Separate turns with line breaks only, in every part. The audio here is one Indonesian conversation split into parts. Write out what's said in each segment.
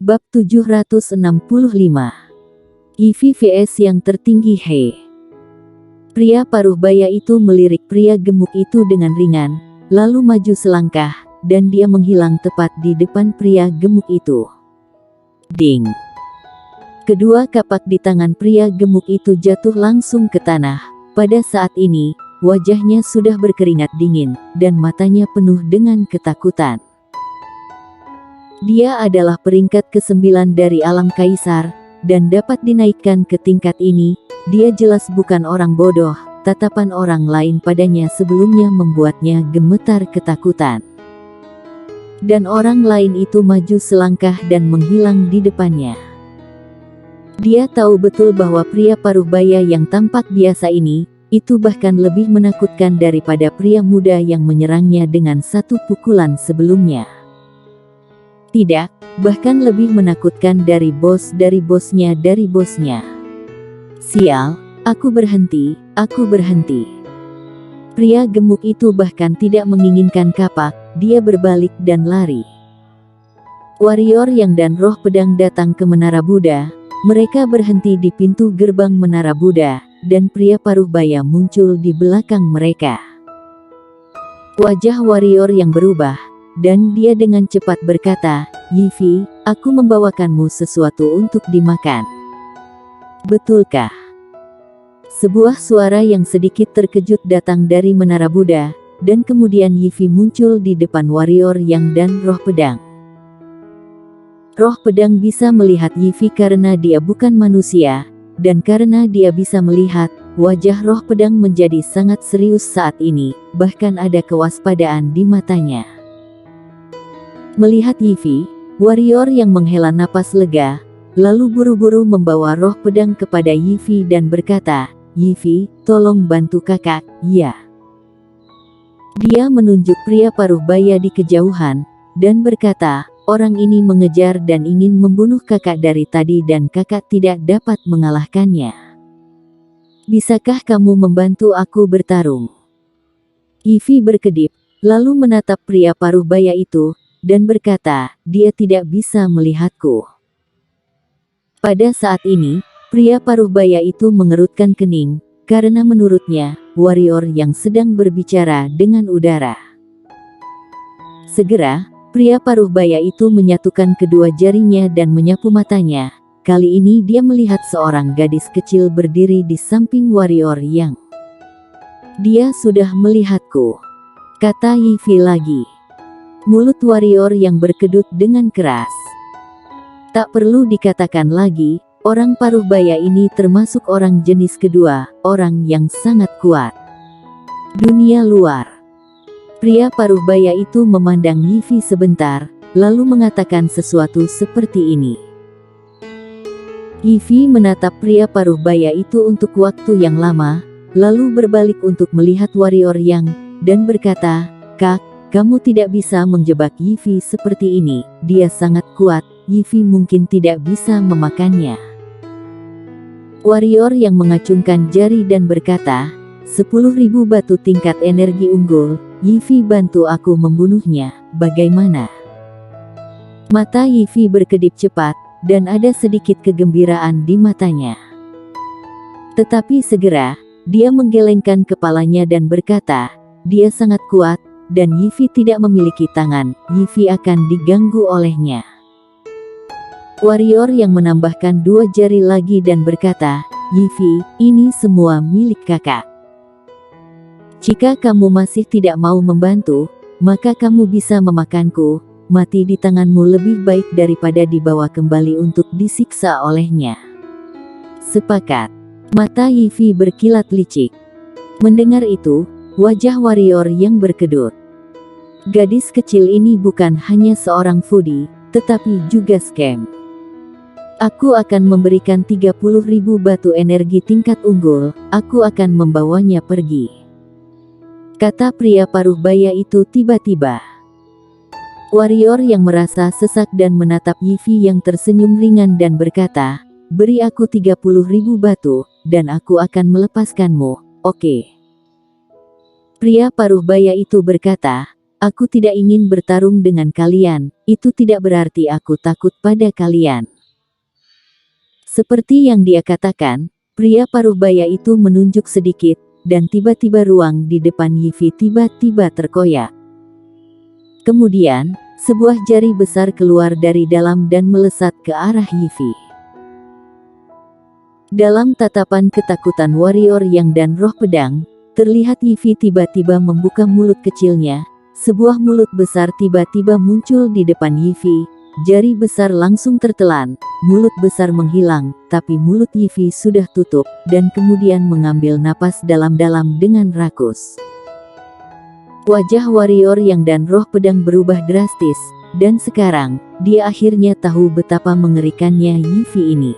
Bab 765. Yifi vs yang tertinggi He. Pria paruh baya itu melirik pria gemuk itu dengan ringan, lalu maju selangkah, dan dia menghilang tepat di depan pria gemuk itu. Ding! Kedua kapak di tangan pria gemuk itu jatuh langsung ke tanah. Pada saat ini, wajahnya sudah berkeringat dingin, dan matanya penuh dengan ketakutan. Dia adalah peringkat ke-9 dari alam kaisar, dan dapat dinaikkan ke tingkat ini. Dia jelas bukan orang bodoh. Tatapan orang lain padanya sebelumnya membuatnya gemetar ketakutan. Dan orang lain itu maju selangkah dan menghilang di depannya. Dia tahu betul bahwa pria paruh baya yang tampak biasa ini, itu bahkan lebih menakutkan daripada pria muda yang menyerangnya dengan satu pukulan sebelumnya. Tidak, bahkan lebih menakutkan dari bosnya. Sial, aku berhenti. Pria gemuk itu bahkan tidak menginginkan kapak, dia berbalik dan lari. Warrior yang dan roh pedang datang ke Menara Buddha. Mereka berhenti di pintu gerbang Menara Buddha, dan pria paruh baya muncul di belakang mereka. Wajah warrior yang berubah, dan dia dengan cepat berkata, "Yifi, aku membawakanmu sesuatu untuk dimakan." "Betulkah?" Sebuah suara yang sedikit terkejut datang dari Menara Buddha, dan kemudian Yifi muncul di depan warrior yang dan roh pedang. Roh pedang bisa melihat Yifi karena dia bukan manusia, dan karena dia bisa melihat, wajah roh pedang menjadi sangat serius saat ini, bahkan ada kewaspadaan di matanya. Melihat Yifi, warrior yang menghela napas lega, lalu buru-buru membawa roh pedang kepada Yifi dan berkata, "Yifi, tolong bantu kakak." "Ya." Dia menunjuk pria paruh baya di kejauhan, dan berkata, "Orang ini mengejar dan ingin membunuh kakak dari tadi dan kakak tidak dapat mengalahkannya. Bisakah kamu membantu aku bertarung?" Yifi berkedip, lalu menatap pria paruh baya itu, dan berkata, "Dia tidak bisa melihatku." Pada saat ini, pria paruh baya itu mengerutkan kening, karena menurutnya, warrior yang sedang berbicara dengan udara. Segera, pria paruh baya itu menyatukan kedua jarinya dan menyapu matanya. Kali ini dia melihat seorang gadis kecil berdiri di samping warrior yang. "Dia sudah melihatku," kata Yifi lagi. Mulut warrior yang berkedut dengan keras. Tak perlu dikatakan lagi, orang paruh baya ini termasuk orang jenis kedua, orang yang sangat kuat. Dunia luar. Pria paruh baya itu memandang Yifi sebentar, lalu mengatakan sesuatu seperti ini. Yifi menatap pria paruh baya itu untuk waktu yang lama, lalu berbalik untuk melihat warrior yang, dan berkata, "Kak, kamu tidak bisa menjebak Yifi seperti ini, dia sangat kuat, Yifi mungkin tidak bisa memakannya." Warrior yang mengacungkan jari dan berkata, 10.000 batu tingkat energi unggul, Yifi bantu aku membunuhnya, bagaimana?" Mata Yifi berkedip cepat, dan ada sedikit kegembiraan di matanya. Tetapi segera, dia menggelengkan kepalanya dan berkata, "Dia sangat kuat, dan Yifi tidak memiliki tangan, Yifi akan diganggu olehnya." Warrior yang menambahkan 2 jari lagi dan berkata, "Yifi, ini semua milik kakak. Jika kamu masih tidak mau membantu, maka kamu bisa memakanku, mati di tanganmu lebih baik daripada dibawa kembali untuk disiksa olehnya." "Sepakat." Mata Yifi berkilat licik. Mendengar itu, wajah warrior yang berkedut. Gadis kecil ini bukan hanya seorang foodie, tetapi juga scam. "Aku akan memberikan 30.000 batu energi tingkat unggul, aku akan membawanya pergi," kata pria paruh baya itu tiba-tiba. Warrior yang merasa sesak dan menatap Yifi yang tersenyum ringan dan berkata, "Beri aku 30.000 batu, dan aku akan melepaskanmu, oke?" Pria paruh baya itu berkata, aku tidak ingin bertarung dengan kalian, itu tidak berarti aku takut pada kalian. Seperti yang dia katakan, pria paruh baya itu menunjuk sedikit, dan tiba-tiba ruang di depan Yivi tiba-tiba terkoyak. Kemudian, sebuah jari besar keluar dari dalam dan melesat ke arah Yivi. Dalam tatapan ketakutan warrior yang dan roh pedang, terlihat Yivi tiba-tiba membuka mulut kecilnya. Sebuah mulut besar tiba-tiba muncul di depan Yivi. Jari besar langsung tertelan, mulut besar menghilang, tapi mulut Yivi sudah tutup, dan kemudian mengambil napas dalam-dalam dengan rakus. Wajah warrior yang dan roh pedang berubah drastis, dan sekarang, dia akhirnya tahu betapa mengerikannya Yivi ini.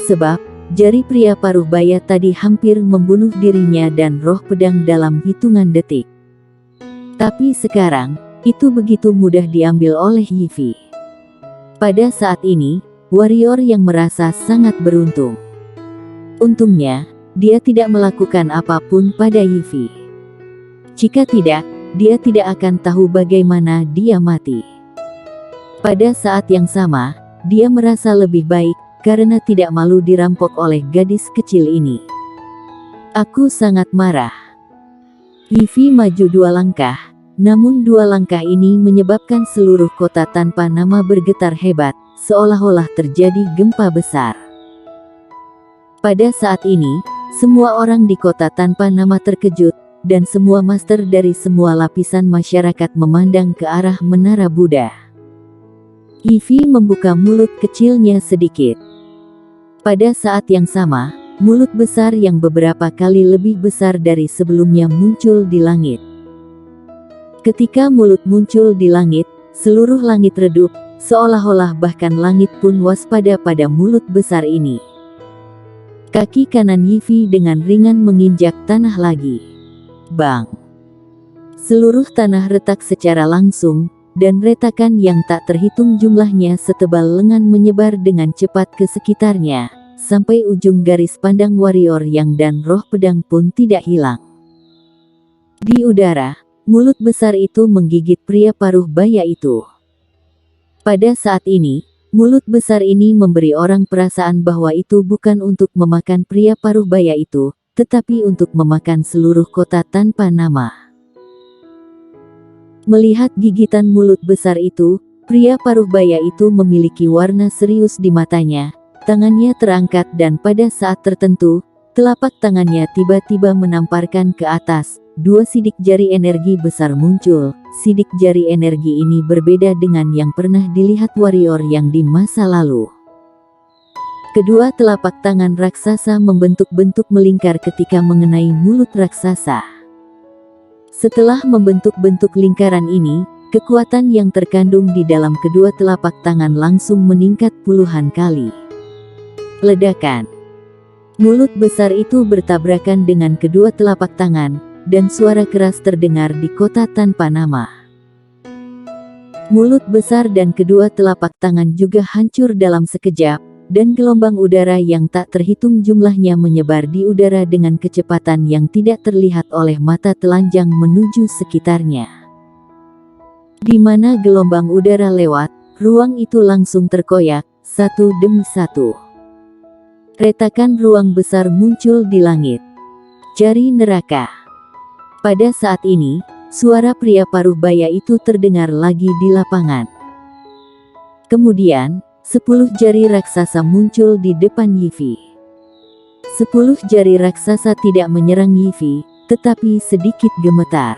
Sebab, jari pria paruh baya tadi hampir membunuh dirinya dan roh pedang dalam hitungan detik. Tapi sekarang, itu begitu mudah diambil oleh Yivi. Pada saat ini, warrior yang merasa sangat beruntung. Untungnya, dia tidak melakukan apapun pada Yivi. Jika tidak, dia tidak akan tahu bagaimana dia mati. Pada saat yang sama, dia merasa lebih baik, karena tidak malu dirampok oleh gadis kecil ini. Aku sangat marah. Yivi maju 2 langkah, namun 2 langkah ini menyebabkan seluruh kota tanpa nama bergetar hebat, seolah-olah terjadi gempa besar. Pada saat ini, semua orang di kota tanpa nama terkejut, dan semua master dari semua lapisan masyarakat memandang ke arah menara Buddha. Yivi membuka mulut kecilnya sedikit. Pada saat yang sama, mulut besar yang beberapa kali lebih besar dari sebelumnya muncul di langit. Ketika mulut muncul di langit, seluruh langit redup, seolah-olah bahkan langit pun waspada pada mulut besar ini. Kaki kanan Yivi dengan ringan menginjak tanah lagi. Bang! Seluruh tanah retak secara langsung, dan retakan yang tak terhitung jumlahnya setebal lengan menyebar dengan cepat ke sekitarnya, sampai ujung garis pandang warrior yang dan roh pedang pun tidak hilang. Di udara, mulut besar itu menggigit pria paruh baya itu. Pada saat ini, mulut besar ini memberi orang perasaan bahwa itu bukan untuk memakan pria paruh baya itu, tetapi untuk memakan seluruh kota tanpa nama. Melihat gigitan mulut besar itu, pria paruh baya itu memiliki warna serius di matanya, tangannya terangkat dan pada saat tertentu, telapak tangannya tiba-tiba menamparkan ke atas, 2 sidik jari energi besar muncul. Sidik jari energi ini berbeda dengan yang pernah dilihat warrior yang di masa lalu. Kedua telapak tangan raksasa membentuk bentuk melingkar ketika mengenai mulut raksasa. Setelah membentuk bentuk lingkaran ini, kekuatan yang terkandung di dalam kedua telapak tangan langsung meningkat puluhan kali. Ledakan. Mulut besar itu bertabrakan dengan kedua telapak tangan, dan suara keras terdengar di kota tanpa nama. Mulut besar dan kedua telapak tangan juga hancur dalam sekejap, dan gelombang udara yang tak terhitung jumlahnya menyebar di udara dengan kecepatan yang tidak terlihat oleh mata telanjang menuju sekitarnya. Di mana gelombang udara lewat, ruang itu langsung terkoyak, satu demi satu. Retakan ruang besar muncul di langit. Jari neraka. Pada saat ini, suara pria paruh baya itu terdengar lagi di lapangan. Kemudian, 10 jari raksasa muncul di depan Yivi. 10 jari raksasa tidak menyerang Yivi, tetapi sedikit gemetar.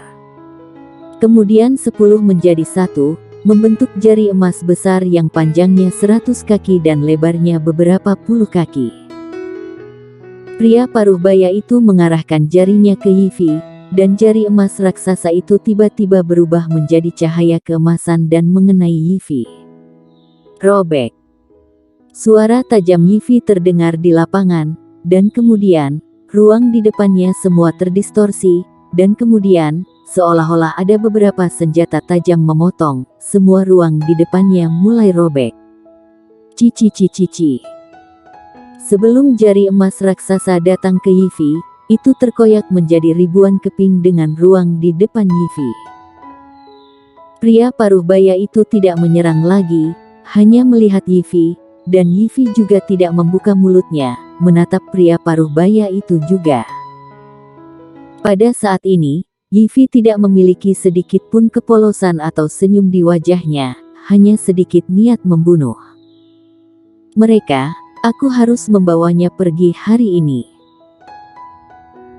Kemudian 10 menjadi 1, membentuk jari emas besar yang panjangnya 100 kaki dan lebarnya beberapa puluh kaki. Pria paruh baya itu mengarahkan jarinya ke Yivi, dan jari emas raksasa itu tiba-tiba berubah menjadi cahaya keemasan dan mengenai Yivi. Robek. Suara tajam Yivi terdengar di lapangan, dan kemudian, ruang di depannya semua terdistorsi, dan kemudian, seolah-olah ada beberapa senjata tajam memotong, semua ruang di depannya mulai robek. Cici. Sebelum jari emas raksasa datang ke Yivi, itu terkoyak menjadi ribuan keping dengan ruang di depan Yivi. Pria paruh baya itu tidak menyerang lagi, hanya melihat Yifi, dan Yifi juga tidak membuka mulutnya, menatap pria paruh baya itu juga. Pada saat ini, Yifi tidak memiliki sedikit pun kepolosan atau senyum di wajahnya, hanya sedikit niat membunuh. Mereka, aku harus membawanya pergi hari ini.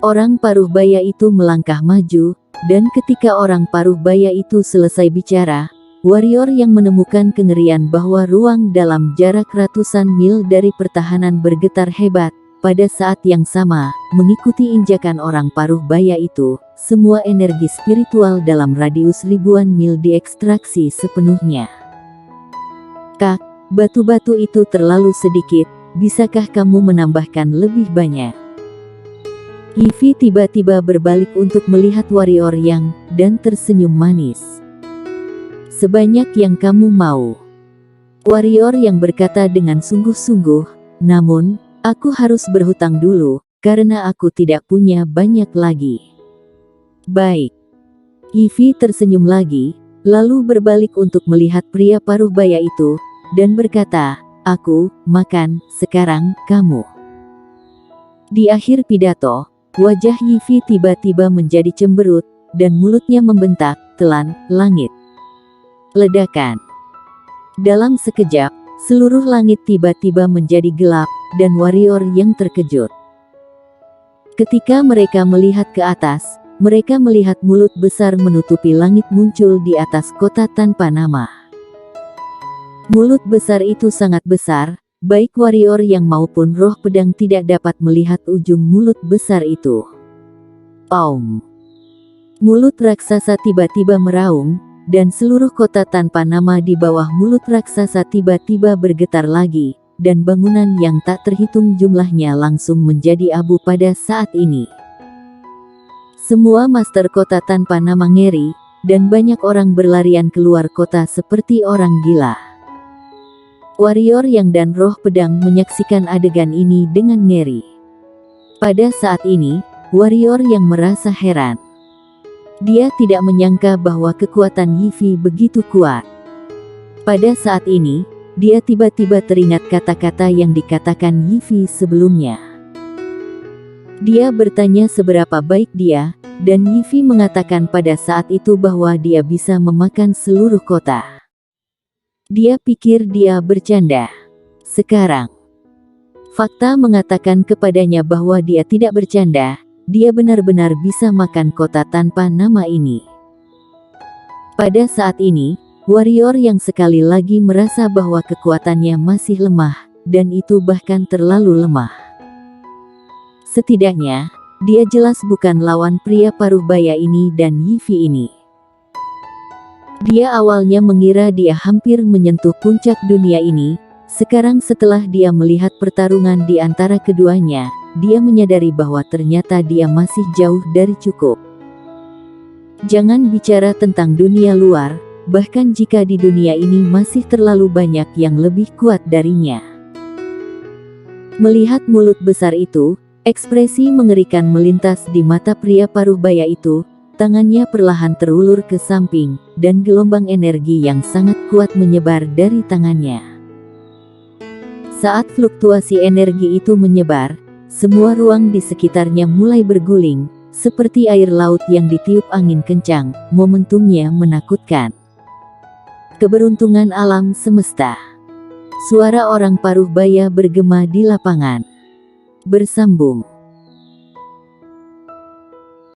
Orang paruh baya itu melangkah maju, dan ketika orang paruh baya itu selesai bicara, warrior yang menemukan kengerian bahwa ruang dalam jarak ratusan mil dari pertahanan bergetar hebat. Pada saat yang sama, mengikuti injakan orang paruh baya itu, semua energi spiritual dalam radius ribuan mil diekstraksi sepenuhnya. Kak, batu-batu itu terlalu sedikit, bisakah kamu menambahkan lebih banyak? Yifi tiba-tiba berbalik untuk melihat warrior yang, dan tersenyum manis. Sebanyak yang kamu mau. Warrior yang berkata dengan sungguh-sungguh, namun, aku harus berhutang dulu, karena aku tidak punya banyak lagi. Baik. Yifi tersenyum lagi, lalu berbalik untuk melihat pria paruh baya itu, dan berkata, aku, makan, sekarang, kamu. Di akhir pidato, wajah Yifi tiba-tiba menjadi cemberut, dan mulutnya membentak, telan, langit. Ledakan. Dalam sekejap, seluruh langit tiba-tiba menjadi gelap, dan warrior yang terkejut. Ketika mereka melihat ke atas, mereka melihat mulut besar menutupi langit muncul di atas kota tanpa nama. Mulut besar itu sangat besar, baik warrior yang maupun roh pedang tidak dapat melihat ujung mulut besar itu. Aum. Mulut raksasa tiba-tiba meraung, dan seluruh kota tanpa nama di bawah mulut raksasa tiba-tiba bergetar lagi, dan bangunan yang tak terhitung jumlahnya langsung menjadi abu pada saat ini. Semua master kota tanpa nama ngeri, dan banyak orang berlarian keluar kota seperti orang gila. Warrior yang dan roh pedang menyaksikan adegan ini dengan ngeri. Pada saat ini, warrior yang merasa heran. Dia tidak menyangka bahwa kekuatan Yifi begitu kuat. Pada saat ini, dia tiba-tiba teringat kata-kata yang dikatakan Yifi sebelumnya. Dia bertanya seberapa baik dia, dan Yifi mengatakan pada saat itu bahwa dia bisa memakan seluruh kota. Dia pikir dia bercanda. Sekarang, fakta mengatakan kepadanya bahwa dia tidak bercanda, dia benar-benar bisa makan kota tanpa nama ini. Pada saat ini, warrior yang sekali lagi merasa bahwa kekuatannya masih lemah, dan itu bahkan terlalu lemah. Setidaknya, dia jelas bukan lawan pria paruh baya ini dan Yifi ini. Dia awalnya mengira dia hampir menyentuh puncak dunia ini, sekarang setelah dia melihat pertarungan di antara keduanya, dia menyadari bahwa ternyata dia masih jauh dari cukup. Jangan bicara tentang dunia luar, bahkan jika di dunia ini masih terlalu banyak yang lebih kuat darinya. Melihat mulut besar itu, ekspresi mengerikan melintas di mata pria paruh baya itu. Tangannya perlahan terulur ke samping, dan gelombang energi yang sangat kuat menyebar dari tangannya. Saat fluktuasi energi itu menyebar, semua ruang di sekitarnya mulai berguling, seperti air laut yang ditiup angin kencang. Momentumnya menakutkan. Keberuntungan alam semesta. Suara orang paruh baya bergema di lapangan. Bersambung.